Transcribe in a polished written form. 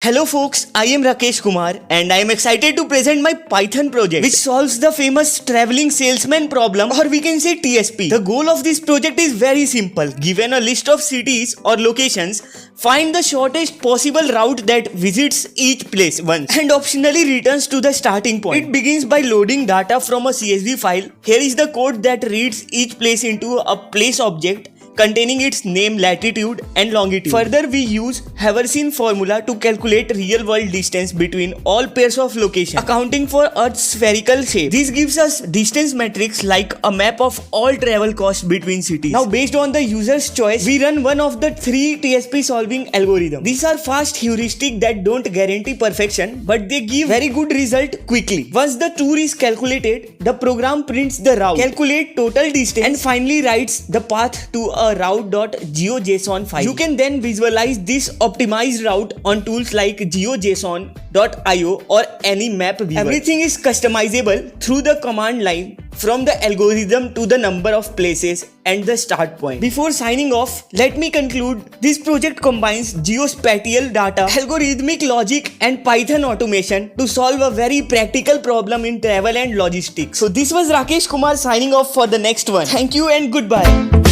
Hello folks, I am Rakesh Kumar and I am excited to present my Python project which solves the famous Traveling Salesman Problem, or we can say TSP. The goal of this project is very simple. Given a list of cities or locations, find the shortest possible route that visits each place once and optionally returns to the starting point. It begins by loading data from a CSV file. Here is the code that reads each place into a place object containing its name, latitude and longitude. Further, we use Haversine formula to calculate real-world distance between all pairs of locations, accounting for Earth's spherical shape. This gives us distance metrics like a map of all travel costs between cities. Now, based on the user's choice, we run one of the three TSP solving algorithms. These are fast heuristics that don't guarantee perfection, but they give very good result quickly. Once the tour is calculated, the program prints the route, calculate total distance, and finally writes the path to a route.geojson file. You can then visualize this optimized route on tools like GeoJSon.io or any map viewer. Everything is customizable through the command line, from the algorithm to the number of places and the start point. Before signing off, let me conclude this project combines geospatial data, algorithmic logic and Python automation to solve a very practical problem in travel and logistics. So this was Rakesh Kumar signing off for the next one. Thank you and goodbye.